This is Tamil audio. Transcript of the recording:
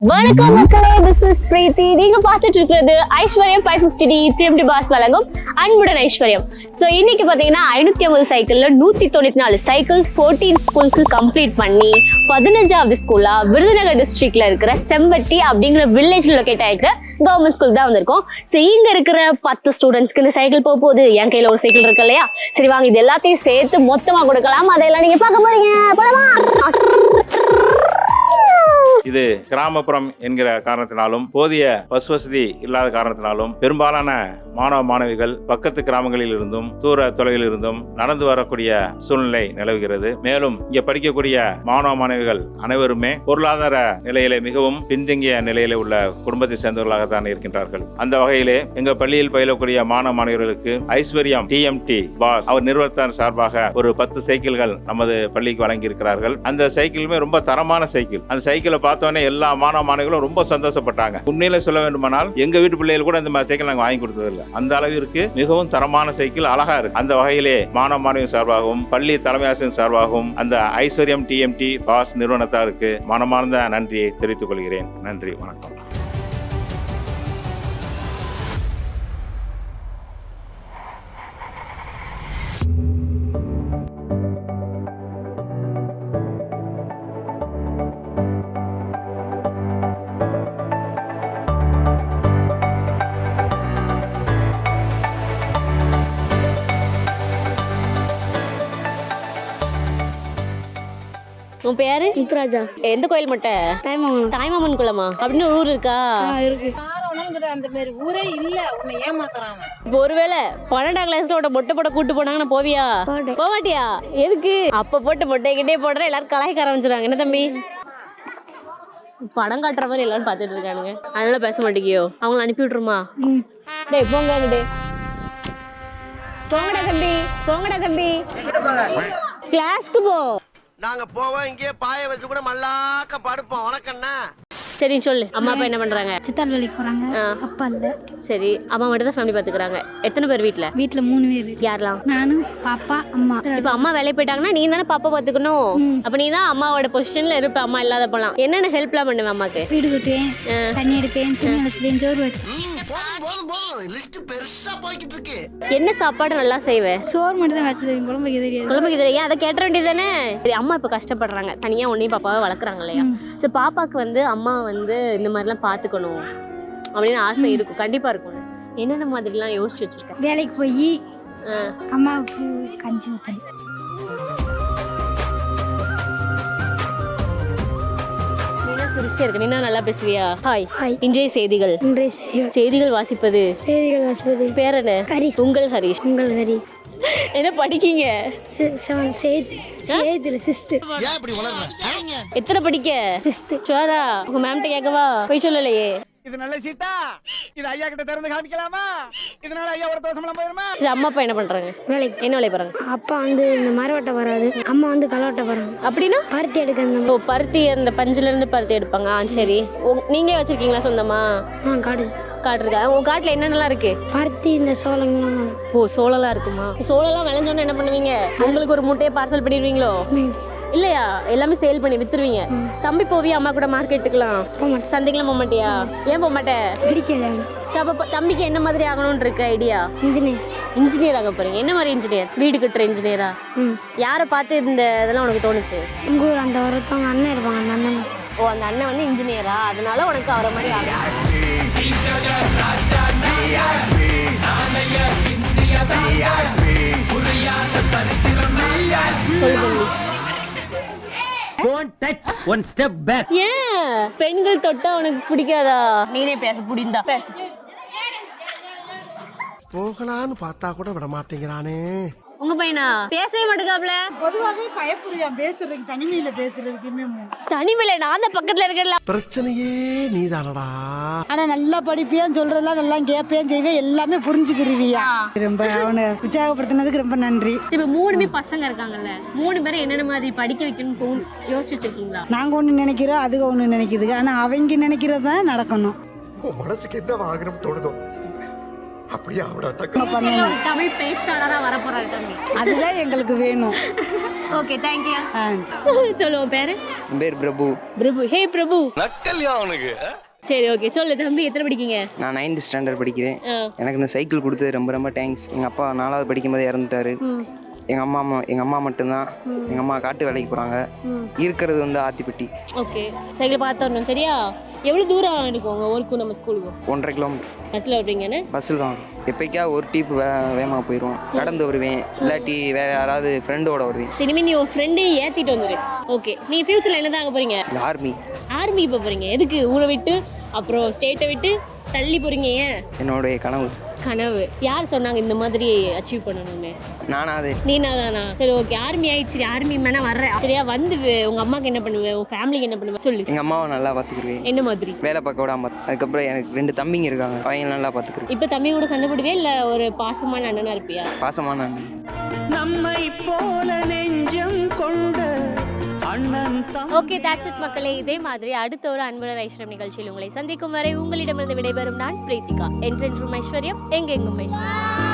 வணக்கம் மக்களே, this is பிரீத்தி. நீங்க பார்த்துட்டு இருக்கிறது ஐஸ்வர்யம் 550D TMT பாஸ் வழங்கும் அன்புடன் ஐஸ்வர்யம். ஸோ இன்னைக்கு பார்த்தீங்கன்னா 550 சைக்கிள்ல 194 சைக்கிள்ஸ் 14 ஸ்கூல்ஸ் கம்ப்ளீட் பண்ணி 15வது ஸ்கூலா விருதுநகர் டிஸ்ட்ரிக்ட்ல இருக்கிற செம்பட்டி அப்படிங்கிற வில்லேஜ்ல லொக்கேட் ஆகிக்கிற கவர்மெண்ட் ஸ்கூல் தான் வந்திருக்கோம். ஸோ இங்க இருக்கிற 10 ஸ்டூடெண்ட்ஸ்க்கு இந்த சைக்கிள் போக போகுது. என் கையில ஒரு சைக்கிள் இருக்கு இல்லையா, சரி வாங்க இது எல்லாத்தையும் சேர்த்து மொத்தமா கொடுக்கலாம். அதெல்லாம் நீங்க பார்க்க போறீங்க. போலாமா? இது கிராமப்புறம் என்கிற காரணத்தினாலும் போதிய பஸ் வசதி இல்லாத காரணத்தினாலும் பெரும்பாலான மாணவ மாணவிகள் பக்கத்து கிராமங்களில் இருந்தும் தூர தொலைவில் இருந்தும் நடந்து வரக்கூடிய சூழ்நிலை நிலவுகிறது. மேலும் இங்க படிக்கக்கூடிய மாணவ மாணவிகள் அனைவருமே பொருளாதார நிலையிலே மிகவும் பின்தங்கிய நிலையிலே உள்ள குடும்பத்தை சேர்ந்தவர்களாகத்தான் இருக்கின்றார்கள். அந்த வகையிலே எங்க பள்ளியில் பயிலக்கூடிய மாணவ மாணவர்களுக்கு ஐஸ்வர்யம் TMT பாஸ் அவர் நிறுவனத்தின் சார்பாக ஒரு 10 சைக்கிள்கள் நமது பள்ளிக்கு வழங்கி இருக்கிறார்கள். அந்த சைக்கிளுமே ரொம்ப தரமான சைக்கிள். அந்த சைக்கிளை பார்த்தோன்னே எல்லா மாணவ மாணவிகளும் ரொம்ப சந்தோஷப்பட்டாங்க. உண்மையிலே சொல்ல வேண்டுமானால் எங்க வீட்டு பிள்ளைகள் கூட இந்த மாதிரி சைக்கிள் நாங்கள் வாங்கி கொடுத்ததில்லை. அந்த அளவிற்கு மிகவும் தரமான சைக்கிள், அழகா இருக்கு. அந்த வகையிலே மாணவ மாணவி சார்பாகவும் பள்ளி தலைமை ஆசிரியர் சார்பாகவும் அந்த ஐஸ்வர்யம் TMT பாஸ் நிறுவனத்தாருக்கு மனமார்ந்த நன்றியை தெரிவித்துக் கொள்கிறேன். நன்றி, வணக்கம். உன் பேரு? முத்துராஜா. எந்த கோயில் மட்டை? தாய்மாமன் குளமா அப்படின்னு ஒரு ஊர் இருக்கா? இருக்கு. அந்த மாதிரி ஊரே இல்ல, உன்னை ஏமாத்துறாங்க. இப்போ ஒருவேளை 12ஆம் கிளாஸ்ல உட மொட்டை போட கூட்டு போனாங்கன்னா போவியா? போக மாட்டியா? எதுக்கு? அப்ப போட்டு மொட்டைக்கிட்டே போடுற எல்லாரும் கலாய்க்க ஆரம்பிச்சிருவாங்க. என்ன தம்பி படம் காட்டுற மாதிரி எல்லாரும் பாத்துட்டு இருக்கானுங்க, அதனால பேச மாட்டேங்கியோ? அவங்கள அனுப்பி விட்டுருமா? டேய் போங்க அங்கிட்டு. போங்கடா தம்பி, போங்கடா தம்பி, கிளாஸ்க்கு போ. நாங்க போவோம், இங்கே பாய வச்சு கூட மல்லாக்க படுப்போம். வணக்கம்ண்ணா. சரி சொல்லு. அம்மா அப்பா என்ன பண்றாங்க? சித்தால் வேலைக்கு போறாங்க. அப்பா இல்ல. சரி, அம்மா மட்டும் தான் ஃபேமிலி பாத்துக்கிறாங்க. எத்தனை பேர் வீட்ல? வீட்டுல 3 பேர். யாரெல்லாம்? நானு, பாப்பா, அம்மா. இப்ப அம்மா வேலைக்கு போயிட்டாங்கன்னா நீ தானே பாப்பா பாத்துக்கணும். அப்ப நீ தான் அம்மாவோட பொசிஷன்ல இருப்ப. அம்மா இல்லாத போலாம். என்னென்ன ஹெல்ப்லாம் பண்ணுவேன் அம்மாக்கு? வீடு கட்டுவேன், தண்ணி எடுப்பேன், துணி அலசுவேன், சோறு வச்சு. லிஸ்ட் பெருசா போய்கிட்டு இருக்கு. என்ன சாப்பாடு நல்லா செய்வேன்? சோறு மட்டும் தான் வச்சு தெரியும், குழம்பு வைக்க தெரியாது. குழம்புக்கு தெரியும், அதை கேட்ட வேண்டியதானே. சரி, அம்மா இப்ப கஷ்டப்படுறாங்க, தனியா உன்னையும் பாப்பாவை வளர்க்குறாங்க இல்லையா? சரி, பாப்பாக்கு வந்து அம்மா வந்து இந்த மாதிரிலாம் பாத்துக்கணும் அப்படின்னு ஆசை இருக்கும், கண்டிப்பா இருக்கும். என்னென்ன மாதிரிலாம் யோசிச்சு வச்சிருக்கேன்? வேலைக்கு போய் அம்மாவுக்கு கஞ்சி ஊத்தணும். சிரிச்சே இருக்கு. நீ நல்லா பேசுவியா? ஹாய். ஹாய். இன்றைய செய்திகள். செய்திகள் வாசிப்பது. பேர் என்ன? ஹரிஷ். உங்கள் ஹரிஷ். உங்கள் ஹரிஷ். என்ன படிக்கீங்க? எத்தனை படிக்க? ஷுவரா? உங்க மேம்கிட்ட கேட்கவா? போய் சொல்லலையே. இது நல்ல சீட்டா, இது ஐயா கிட்ட திறந்து காமிக்கலாமா? இதனால ஐயா ஒரு தோசமெல்லாம் போயிருமா? சரி, அம்மா அப்பா என்ன பண்றாங்க? வேலைக்கு. என்ன வேலை போறாங்க? அப்பா வந்து இந்த மரவட்டை வராது, அம்மா வந்து களவட்டை வராங்க. அப்படின்னா பருத்தி எடுக்க. ஓ, பருத்தி, அந்த பஞ்சுல இருந்து பருத்தி எடுப்பாங்க. சரி, நீங்க வச்சிருக்கீங்களா சொந்தமா? காடு. காடு இருக்கா? உங்க காட்டுல என்னென்னலாம் இருக்கு? பருத்தி, இந்த சோளங்கள்லாம். ஓ, சோளம்லாம் இருக்குமா? சோளம்லாம் விளைஞ்சோன்னு என்ன பண்ணுவீங்க? உங்களுக்கு ஒரு மூட்டையை பார்சல் பண்ணிடுவீங்களோ? இல்லையா, எல்லாமே சேல் பண்ணி வித்துருவீங்க. தம்பி போவியா அம்மா கூட மார்க்கெட்டுக்கலாம்? சந்தைக்கெல்லாம் போக மாட்டியா? ஏன் போக மாட்டேன்? பிடிக்கல. தம்பிக்கு என்ன மாதிரி ஆகணும்னு இருக்கு ஐடியா? இன்ஜினியர் ஆக போறீங்க. என்ன மாதிரி இன்ஜினியர்? வீடு கட்டுற இன்ஜினியரா? யாரை பார்த்து இந்த இதெல்லாம் உனக்கு தோணுச்சு? உங்க ஊர் அந்த ஒருத்தவங்க அண்ணன் இருப்பாங்க, அந்த அண்ணன். ஓ, அந்த அண்ணன் வந்து இன்ஜினியரா, அதனால உனக்கு அவரை மாதிரி ஆகும். ஏன் பெண்கள் தொட்டா உனக்கு பிடிக்காதா? நீனே பேச, புடிந்தா பேசு. போகலான்னு பார்த்தா கூட விட மாட்டேங்கிறானே. உங்க பையனா? பேசவே மாட்டேங்காப்ல. பொதுவாகவே பயப்புரியான் பேசுறதுக்கு, தனிமையில பேசுறதுக்குமே. தனிமையில நான் தான் பக்கத்துல இருக்கல. பிரச்சனையே நீதானடா. ஆனா நல்லா படிப்பியான்னு சொல்றதெல்லாம் நல்லா கேட்பேன், செய்வேன், எல்லாமே புரிஞ்சுக்கிருவியா. ரொம்ப அவனை உற்சாகப்படுத்தினதுக்கு ரொம்ப நன்றி. இப்ப 3 பசங்க இருக்காங்கல்ல, 3 பேரை என்னென்ன மாதிரி படிக்க வைக்கணும்னு யோசிச்சு வச்சிருக்கீங்களா? நாங்க ஒண்ணு நினைக்கிறோம், அதுக ஒண்ணு நினைக்குதுங்க. ஆனா அவங்க நினைக்கிறது தான் நடக்கணும். மனசுக்கு என்ன ஆகணும் தோணுதோ அப்படியே தமிழ் பேச்சாளரா வரப்போறாரு தம்பி. அதுதான் எங்களுக்கு வேணும். ஓகே தேங்க் யூ ஆ. சொல்லுவோம் பேரு என் பேர் பிரபு. பிரபு. ஹே பிரபு. நக்கல்யா அவனுக்கு. சரி ஓகே சொல்லு தம்பி எத்தனை படிக்கீங்க? நான் 9th ஸ்டாண்டர்ட் படிக்கிறேன். ஆ. எனக்கு இந்த சைக்கிள் கொடுத்தது ரொம்ப ரொம்ப தேங்க்ஸ். எங்கள் அப்பா 4வது படிக்கும்போது இறந்துட்டாரு. எங்கள் அம்மா மட்டும்தான். எங்கள் அம்மா காட்டு வேலைக்கு போகிறாங்க. இருக்கிறது வந்து ஆத்திப்பட்டி. ஓகே சைக்கிள் பார்த்து வரணும் சரியா? எவ்வளோ தூரம் இருக்கும் உங்கள் ஊருக்கும் நம்ம ஸ்கூலுக்கும்? 1.5 கிலோமீட்டர். பஸ்ஸில் வருவீங்கன்னு? பஸ்ஸில் தான். எப்போக்கா ஒரு டீப் வேகமாக போயிடுவோம். நடந்து வருவேன், இல்லாட்டி வேறு யாராவது ஃப்ரெண்டோட வருவேன். சினிமே நீ உன் ஃப்ரெண்டு ஏற்றிட்டு வந்துடு. ஓகே நீ ஃபியூச்சரில் என்ன தான் ஆக போகிறீங்க? ஆர்மி. ஆர்மி இப்போ போகிறீங்க எதுக்கு? ஊரை விட்டு அப்புறம் ஸ்டேட்டை விட்டு தள்ளி போகிறீங்க ஏன்? என்னுடைய கனவு. கனவு. யார் சொன்னாங்க இந்த மாதிரி அச்சீவ் பண்ணணும்னு? நானா அது. நீனா தானா? சரி ஓகே ஆர்மி ஆயிடுச்சு. ஆர்மி மேலே வர்றேன் சரியா? வந்து உங்கள் அம்மாவுக்கு என்ன பண்ணுவேன், உங்கள் ஃபேமிலிக்கு என்ன பண்ணுவேன் சொல்லு. எங்கள் அம்மாவை நல்லா பார்த்துக்குருவேன். என்ன மாதிரி? வேலை பார்க்க விடாம. அதுக்கப்புறம் எனக்கு 2 தம்பிங்க இருக்காங்க. அவங்க நல்லா பார்த்துக்குருவேன். இப்போ தம்பி கூட சண்டை போடுவியா இல்லை ஒரு பாசமான அண்ணனா இருப்பியா? பாசமான அண்ணன். நம்மை போல நெஞ்சம் கொண்ட அண்ணன் தான். ஓகே that's it மக்களே. இதே மாதிரி அடுத்த ஒரு அன்புடன் ஐஸ்வர்யம் நிகழ்ச்சியில் உங்களை சந்திக்கும் வரை உங்களிடமிருந்து விடைபெறும் நான் பிரீத்திகா. என்றென்றும் ஐஸ்வர்யம் எங்கெங்கும் ஐஸ்வர்யம்.